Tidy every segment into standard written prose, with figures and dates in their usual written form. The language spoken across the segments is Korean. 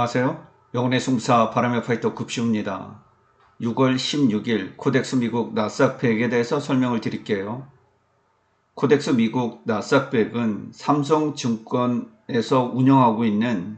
안녕하세요. 영혼의 승사 바람의 파이터 급시우입니다. 6월 16일 코덱스 미국 나스닥 100에 대해서 설명을 드릴게요. 코덱스 미국 나스닥 100은 삼성증권에서 운영하고 있는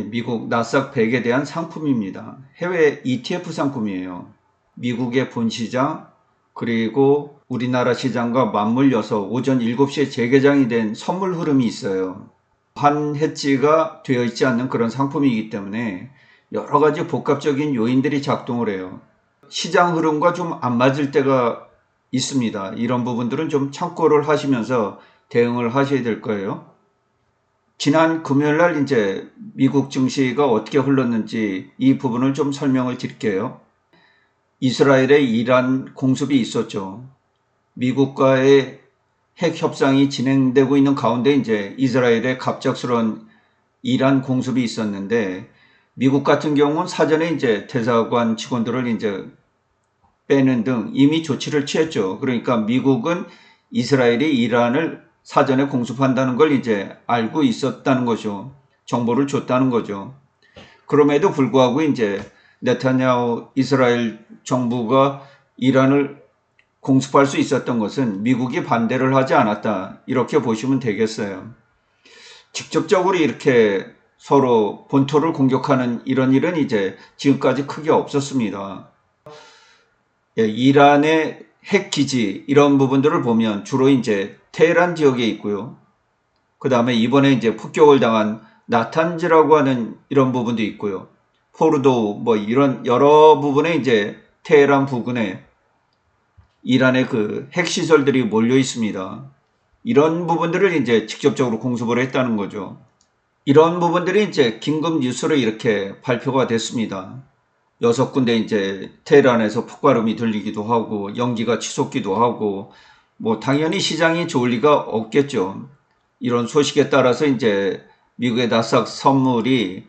미국 나스닥 100에 대한 상품입니다. 해외 ETF 상품이에요. 미국의 본시장 그리고 우리나라 시장과 맞물려서 오전 7시에 재개장이 된 선물 흐름이 있어요. 한 해지가 되어 있지 않는 그런 상품이기 때문에 여러 가지 복합적인 요인들이 작동을 해요. 시장 흐름과 좀 안 맞을 때가 있습니다. 이런 부분들은 좀 참고를 하시면서 대응을 하셔야 될 거예요. 지난 금요일 날 이제 미국 증시가 어떻게 흘렀는지 이 부분을 좀 설명을 드릴게요. 이스라엘의 이란 공습이 있었죠. 미국과의 핵 협상이 진행되고 있는 가운데 이제 이스라엘의 갑작스러운 이란 공습이 있었는데 미국 같은 경우는 사전에 이제 대사관 직원들을 이제 빼는 등 이미 조치를 취했죠. 그러니까 미국은 이스라엘이 이란을 사전에 공습한다는 걸 이제 알고 있었다는 거죠. 정보를 줬다는 거죠. 그럼에도 불구하고 이제 네타냐후 이스라엘 정부가 이란을 공습할 수 있었던 것은 미국이 반대를 하지 않았다. 이렇게 보시면 되겠어요. 직접적으로 이렇게 서로 본토를 공격하는 이런 일은 이제 지금까지 크게 없었습니다. 이란의 핵 기지 이런 부분들을 보면 주로 이제 테헤란 지역에 있고요. 그 다음에 이번에 이제 폭격을 당한 나탄즈라고 하는 이런 부분도 있고요. 포르도 뭐 이런 여러 부분에 이제 테헤란 부근에 이란의 그 핵시설들이 몰려 있습니다. 이런 부분들을 이제 직접적으로 공습을 했다는 거죠. 이런 부분들이 이제 긴급 뉴스로 이렇게 발표가 됐습니다. 6군데 이제 테헤란에서 폭발음이 들리기도 하고 연기가 치솟기도 하고 뭐 당연히 시장이 좋을 리가 없겠죠. 이런 소식에 따라서 이제 미국의 나스닥 선물이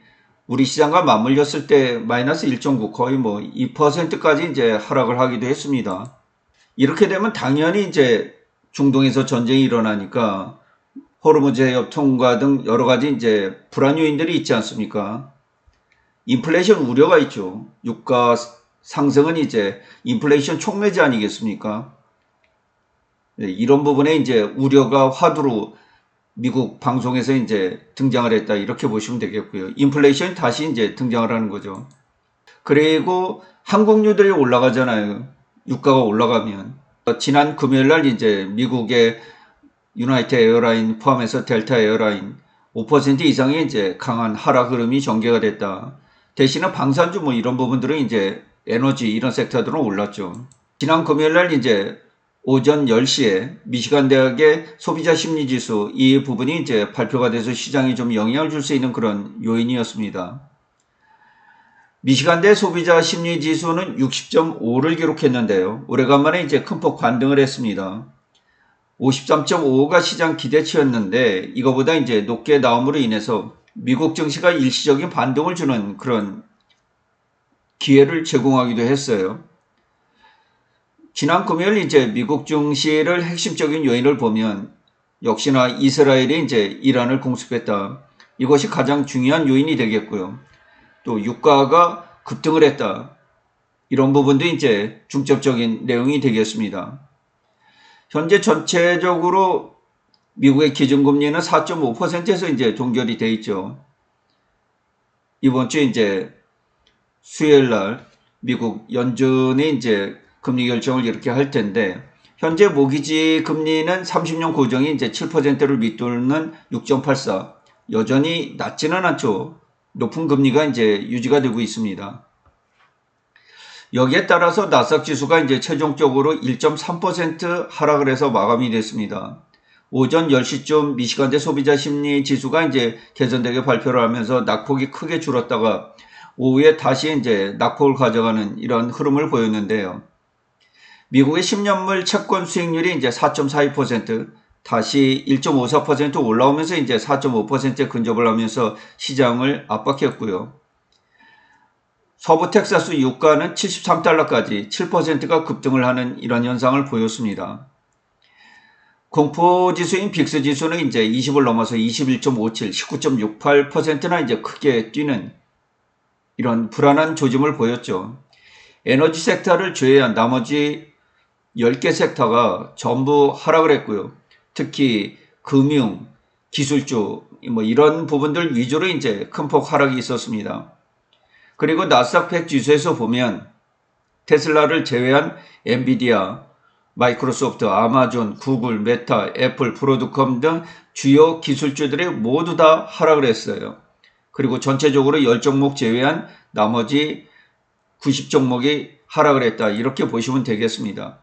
우리 시장과 맞물렸을 때 마이너스 1.9 거의 뭐 2%까지 이제 하락을 하기도 했습니다. 이렇게 되면 당연히 이제 중동에서 전쟁이 일어나니까 호르무즈 해협 통과 등 여러 가지 이제 불안 요인들이 있지 않습니까? 인플레이션 우려가 있죠. 유가 상승은 이제 인플레이션 촉매제 아니겠습니까? 네, 이런 부분에 이제 우려가 화두로 미국 방송에서 이제 등장을 했다 이렇게 보시면 되겠고요. 인플레이션이 다시 이제 등장을 하는 거죠. 그리고 항공료들이 올라가잖아요. 유가가 올라가면. 지난 금요일 날 이제 미국의 유나이티드 에어라인 포함해서 델타 에어라인 5% 이상의 이제 강한 하락 흐름이 전개가 됐다. 대신에 방산주 뭐 이런 부분들은 이제 에너지 이런 섹터들은 올랐죠. 지난 금요일 날 이제 오전 10시에 미시간 대학의 소비자 심리 지수 이 부분이 이제 발표가 돼서 시장에 좀 영향을 줄 수 있는 그런 요인이었습니다. 미시간대 소비자 심리 지수는 60.5를 기록했는데요. 오래간만에 이제 큰 폭 반등을 했습니다. 53.5가 시장 기대치였는데 이거보다 이제 높게 나옴으로 인해서 미국 증시가 일시적인 반등을 주는 그런 기회를 제공하기도 했어요. 지난 금요일 이제 미국 증시를 핵심적인 요인을 보면 역시나 이스라엘이 이제 이란을 공습했다. 이것이 가장 중요한 요인이 되겠고요. 또 유가가 급등을 했다. 이런 부분도 이제 중점적인 내용이 되겠습니다. 현재 전체적으로 미국의 기준금리는 4.5%에서 이제 동결이 돼 있죠. 이번 주 이제 수요일 날 미국 연준이 이제 금리 결정을 이렇게 할 텐데 현재 모기지 금리는 30년 고정이 이제 7%를 밑도는 6.84. 여전히 낮지는 않죠. 높은 금리가 이제 유지가 되고 있습니다. 여기에 따라서 나스닥 지수가 이제 최종적으로 1.3% 하락을 해서 마감이 됐습니다. 오전 10시쯤 미시간대 소비자 심리 지수가 이제 개선되게 발표를 하면서 낙폭이 크게 줄었다가 오후에 다시 이제 낙폭을 가져가는 이런 흐름을 보였는데요. 미국의 10년물 채권 수익률이 이제 4.42%, 다시 1.54% 올라오면서 이제 4.5%에 근접을 하면서 시장을 압박했고요. 서부 텍사스 유가는 73달러까지 7%가 급등을 하는 이런 현상을 보였습니다. 공포지수인 빅스지수는 이제 20을 넘어서 21.57, 19.68%나 이제 크게 뛰는 이런 불안한 조짐을 보였죠. 에너지 섹터를 제외한 나머지 10개 섹터가 전부 하락을 했고요. 특히 금융, 기술주 뭐 이런 부분들 위주로 이제 큰 폭 하락이 있었습니다. 그리고 나스닥 100 지수에서 보면 테슬라를 제외한 엔비디아, 마이크로소프트, 아마존, 구글, 메타, 애플, 브로드컴 등 주요 기술주들이 모두 다 하락을 했어요. 그리고 전체적으로 10종목 제외한 나머지 90종목이 하락을 했다. 이렇게 보시면 되겠습니다.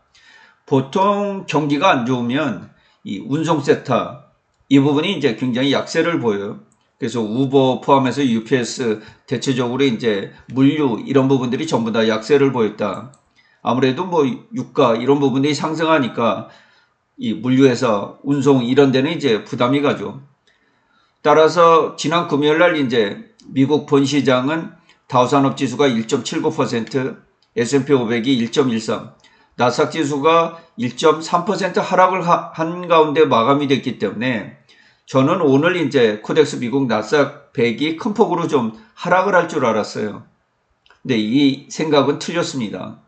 보통 경기가 안 좋으면 이 운송 섹터 이 부분이 이제 굉장히 약세를 보여요. 그래서 우버 포함해서 UPS 대체적으로 이제 물류 이런 부분들이 전부 다 약세를 보였다. 아무래도 뭐 유가 이런 부분들이 상승하니까 이 물류회사, 운송 이런 데는 이제 부담이 가죠. 따라서 지난 금요일 날 이제 미국 본 시장은 다우산업 지수가 1.79%, S&P 500이 1.13, 나스닥 지수가 1.3% 하락을 한 가운데 마감이 됐기 때문에 저는 오늘 이제 코덱스 미국 나스닥 100이 큰 폭으로 좀 하락을 할 줄 알았어요. 근데 이 생각은 틀렸습니다.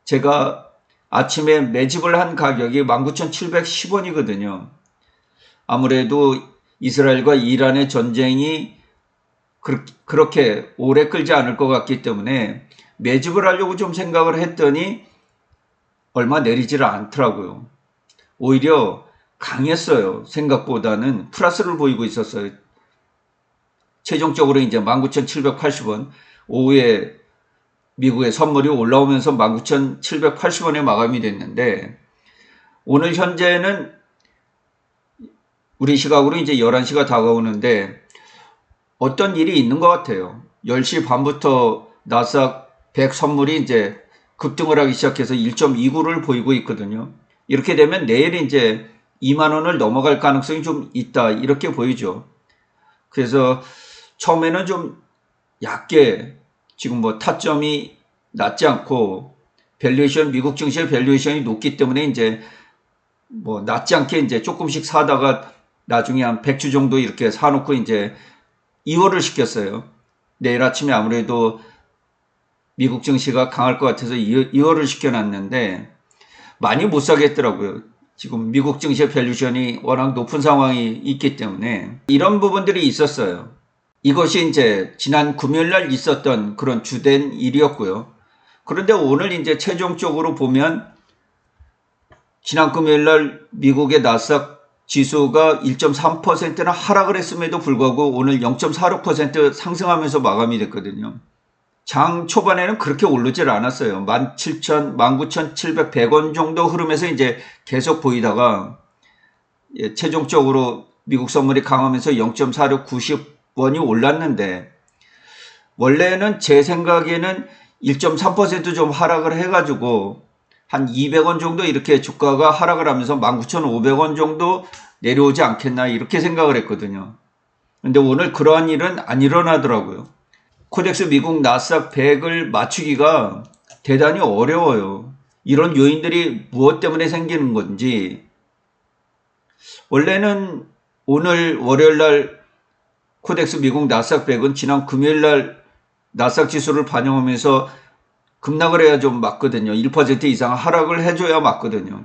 제가 아침에 매집을 한 가격이 19,710원이거든요. 아무래도 이스라엘과 이란의 전쟁이 그렇게 오래 끌지 않을 것 같기 때문에 매집을 하려고 좀 생각을 했더니 얼마 내리지를 않더라고요. 오히려 강했어요. 생각보다는 플러스를 보이고 있었어요. 최종적으로 이제 19,780원 오후에 미국의 선물이 올라오면서 19,780원에 마감이 됐는데 오늘 현재는 우리 시각으로 이제 11시가 다가오는데 어떤 일이 있는 것 같아요. 10시 반부터 나스닥 100 선물이 이제 급등을 하기 시작해서 1.29를 보이고 있거든요. 이렇게 되면 내일 이제 2만 원을 넘어갈 가능성이 좀 있다 이렇게 보이죠. 그래서 처음에는 좀 얕게 지금 뭐 타점이 낮지 않고 밸류에이션 미국 증시의 밸류에이션이 높기 때문에 이제 뭐 낮지 않게 이제 조금씩 사다가 나중에 한 100주 정도 이렇게 사놓고 이제 2월을 시켰어요. 내일 아침에 아무래도 미국 증시가 강할 것 같아서 2월을 시켜놨는데 많이 못 사겠더라고요. 지금 미국 증시의 밸류션이 워낙 높은 상황이 있기 때문에 이런 부분들이 있었어요. 이것이 이제 지난 금요일 날 있었던 그런 주된 일이었고요. 그런데 오늘 이제 최종적으로 보면 지난 금요일 날 미국의 나스닥 지수가 1.3%나 하락을 했음에도 불구하고 오늘 0.46% 상승하면서 마감이 됐거든요. 장 초반에는 그렇게 오르질 않았어요. 19,700원 정도 흐름에서 이제 계속 보이다가 최종적으로 미국 선물이 강하면서 0.46, 90원이 올랐는데 원래는 제 생각에는 1.3% 좀 하락을 해가지고 한 200원 정도 이렇게 주가가 하락을 하면서 19,500원 정도 내려오지 않겠나 이렇게 생각을 했거든요. 근데 오늘 그러한 일은 안 일어나더라고요. 코덱스 미국 나스닥 100을 맞추기가 대단히 어려워요. 이런 요인들이 무엇 때문에 생기는 건지 원래는 오늘 월요일 날 코덱스 미국 나스닥 100은 지난 금요일 날 나스닥 지수를 반영하면서 급락을 해야 좀 맞거든요. 1% 이상 하락을 해줘야 맞거든요.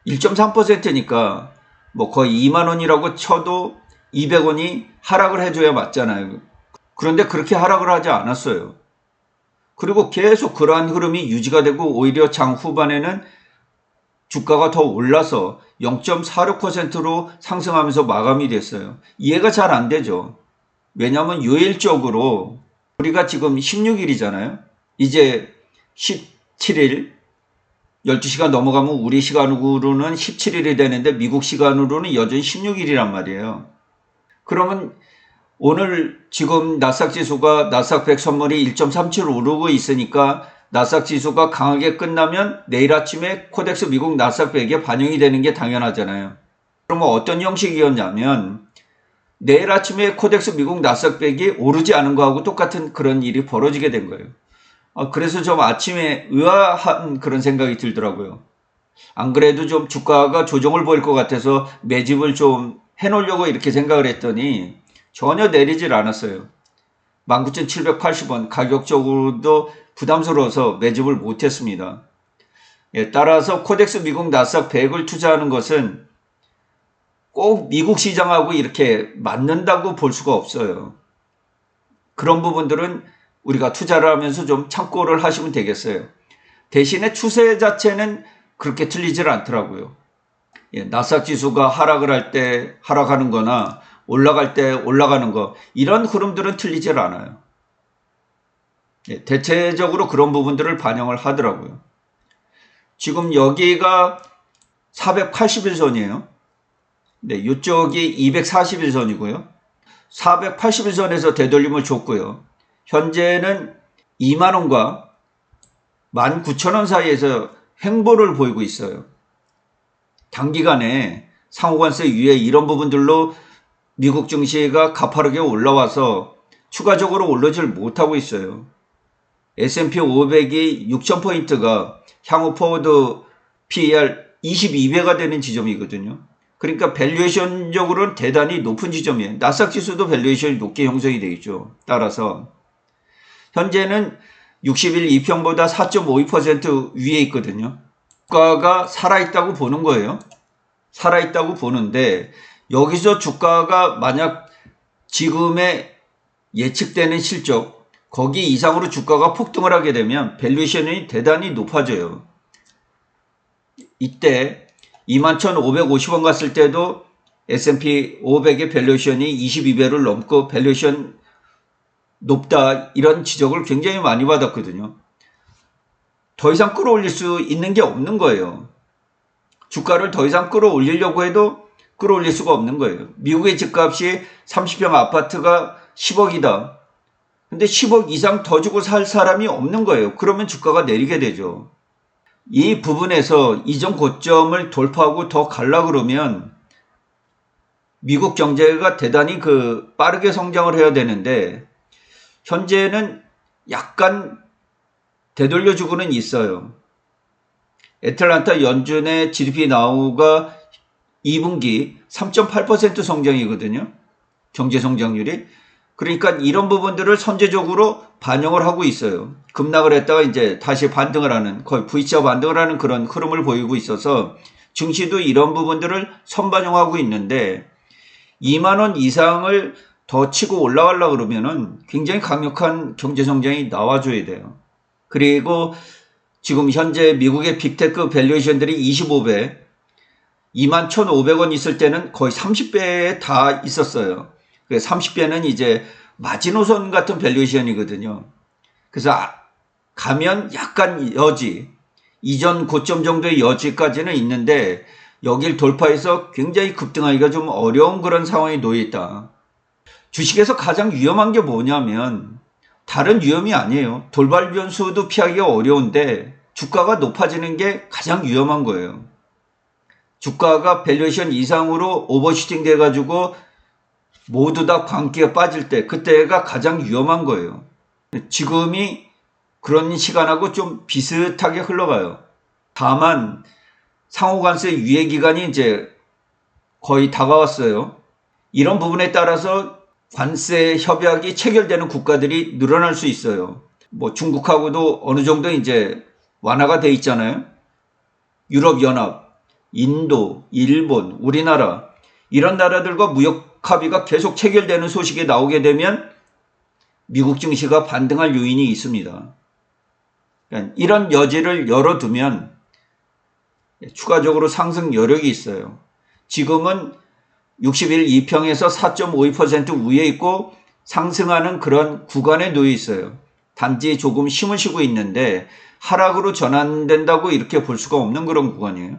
1.3%니까 뭐 거의 2만 원이라고 쳐도 200원이 하락을 해줘야 맞잖아요. 그런데 그렇게 하락을 하지 않았어요. 그리고 계속 그러한 흐름이 유지가 되고 오히려 장 후반에는 주가가 더 올라서 0.46%로 상승하면서 마감이 됐어요. 이해가 잘 안 되죠. 왜냐하면 요일적으로 우리가 지금 16일이잖아요. 이제 17일 12시가 넘어가면 우리 시간으로는 17일이 되는데 미국 시간으로는 여전히 16일이란 말이에요. 그러면 오늘 지금 나스닥 지수가 나스닥 100 선물이 1.37 오르고 있으니까 나스닥 지수가 강하게 끝나면 내일 아침에 코덱스 미국 나스닥 100에 반영이 되는 게 당연하잖아요. 그러면 어떤 형식이었냐면 내일 아침에 코덱스 미국 나스닥 100이 오르지 않은 거하고 똑같은 그런 일이 벌어지게 된 거예요. 그래서 좀 아침에 의아한 그런 생각이 들더라고요. 안 그래도 좀 주가가 조정을 보일 것 같아서 매집을 좀 해놓으려고 이렇게 생각을 했더니 전혀 내리질 않았어요. 19,780원 가격적으로도 부담스러워서 매집을 못했습니다. 따라서 코덱스 미국 나스닥 100을 투자하는 것은 꼭 미국 시장하고 이렇게 맞는다고 볼 수가 없어요. 그런 부분들은 우리가 투자를 하면서 좀 참고를 하시면 되겠어요. 대신에 추세 자체는 그렇게 틀리질 않더라고요. 나스닥 지수가 하락을 할 때 하락하는 거나 올라갈 때 올라가는 거, 이런 흐름들은 틀리질 않아요. 대체적으로 그런 부분들을 반영을 하더라고요. 지금 여기가 481선이에요. 네, 이쪽이 241선이고요. 481선에서 되돌림을 줬고요. 현재는 2만원과 19,000원 사이에서 횡보를 보이고 있어요. 단기간에 상호관세 유예 이런 부분들로 미국 증시가 가파르게 올라와서 추가적으로 오르질 못하고 있어요. S&P 500이 6,000포인트가 향후 포워드 PER 22배가 되는 지점이거든요. 그러니까 밸류에이션적으로는 대단히 높은 지점이에요. 나스닥 지수도 밸류에이션이 높게 형성이 되겠죠. 따라서 현재는 60일 이평보다 4.52% 위에 있거든요. 주가가 살아있다고 보는 거예요. 살아있다고 보는데 여기서 주가가 만약 지금의 예측되는 실적 거기 이상으로 주가가 폭등을 하게 되면 밸류에이션이 대단히 높아져요. 이때 21,550원 갔을 때도 S&P 500의 밸류에이션이 22배를 넘고 밸류에이션 높다 이런 지적을 굉장히 많이 받았거든요. 더 이상 끌어올릴 수 있는 게 없는 거예요. 주가를 더 이상 끌어올리려고 해도 끌어올릴 수가 없는 거예요. 미국의 집값이 30평 아파트가 10억이다. 근데 10억 이상 더 주고 살 사람이 없는 거예요. 그러면 주가가 내리게 되죠. 이 부분에서 이전 고점을 돌파하고 더 갈라 그러면 미국 경제가 대단히 빠르게 성장을 해야 되는데 현재는 약간 되돌려주고는 있어요. 애틀란타 연준의 GDP 나우가 2분기 3.8% 성장이거든요. 경제 성장률이. 그러니까 이런 부분들을 선제적으로 반영을 하고 있어요. 급락을 했다가 이제 다시 반등을 하는, 거의 V자 반등을 하는 그런 흐름을 보이고 있어서 증시도 이런 부분들을 선반영하고 있는데 2만원 이상을 더 치고 올라가려고 그러면은 굉장히 강력한 경제 성장이 나와줘야 돼요. 그리고 지금 현재 미국의 빅테크 밸류에이션들이 25배, 21,500원 있을 때는 거의 30배에 다 있었어요. 30배는 이제 마지노선 같은 밸류에이션이거든요. 그래서 가면 약간 여지, 이전 고점 정도의 여지까지는 있는데 여길 돌파해서 굉장히 급등하기가 좀 어려운 그런 상황에 놓여 있다. 주식에서 가장 위험한 게 뭐냐면 다른 위험이 아니에요. 돌발 변수도 피하기가 어려운데 주가가 높아지는 게 가장 위험한 거예요. 주가가 밸류에이션 이상으로 오버슈팅 돼가지고 모두 다 광기가 빠질 때 그때가 가장 위험한 거예요. 지금이 그런 시간하고 좀 비슷하게 흘러가요. 다만 상호관세 유예 기간이 이제 거의 다가왔어요. 이런 부분에 따라서 관세 협약이 체결되는 국가들이 늘어날 수 있어요. 뭐 중국하고도 어느 정도 이제 완화가 돼 있잖아요. 유럽연합, 인도, 일본, 우리나라 이런 나라들과 무역 합의가 계속 체결되는 소식이 나오게 되면 미국 증시가 반등할 요인이 있습니다. 그러니까 이런 여지를 열어두면 추가적으로 상승 여력이 있어요. 지금은 60일 2평에서 4.52% 위에 있고 상승하는 그런 구간에 놓여 있어요. 단지 조금 힘을 쉬고 있는데 하락으로 전환된다고 이렇게 볼 수가 없는 그런 구간이에요.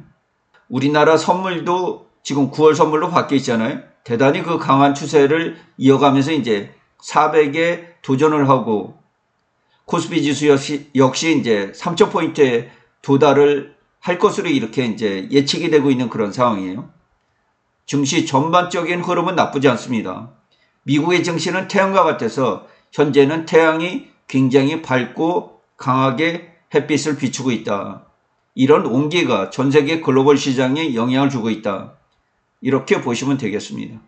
우리나라 선물도 지금 9월 선물로 바뀌어 있잖아요. 대단히 강한 추세를 이어가면서 이제 400에 도전을 하고 코스피 지수 역시 이제 3,000포인트에 도달을 할 것으로 이렇게 이제 예측이 되고 있는 그런 상황이에요. 증시 전반적인 흐름은 나쁘지 않습니다. 미국의 증시는 태양과 같아서 현재는 태양이 굉장히 밝고 강하게 햇빛을 비추고 있다. 이런 온기가 전 세계 글로벌 시장에 영향을 주고 있다. 이렇게 보시면 되겠습니다.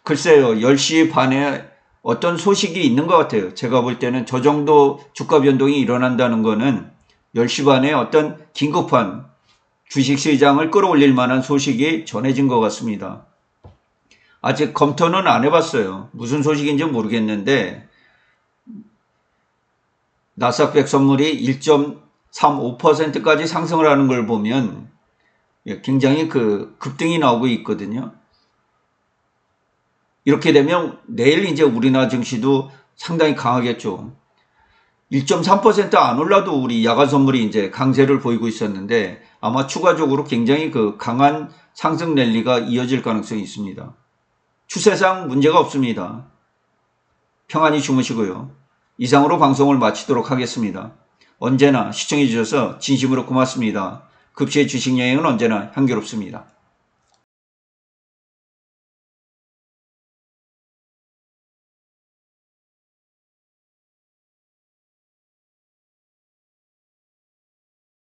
글쎄요, 10시 반에 어떤 소식이 있는 것 같아요. 제가 볼 때는 저 정도 주가 변동이 일어난다는 거는 10시 반에 어떤 긴급한 주식시장을 끌어올릴 만한 소식이 전해진 것 같습니다. 아직 검토는 안 해봤어요. 무슨 소식인지 모르겠는데 나스닥 선물이 1.35%까지 상승을 하는 걸 보면 굉장히 급등이 나오고 있거든요. 이렇게 되면 내일 이제 우리나라 증시도 상당히 강하겠죠. 1.3% 안 올라도 우리 야간 선물이 이제 강세를 보이고 있었는데 아마 추가적으로 굉장히 강한 상승 랠리가 이어질 가능성이 있습니다. 추세상 문제가 없습니다. 평안히 주무시고요. 이상으로 방송을 마치도록 하겠습니다. 언제나 시청해 주셔서 진심으로 고맙습니다. 급시의 주식 여행은 언제나 향기롭습니다.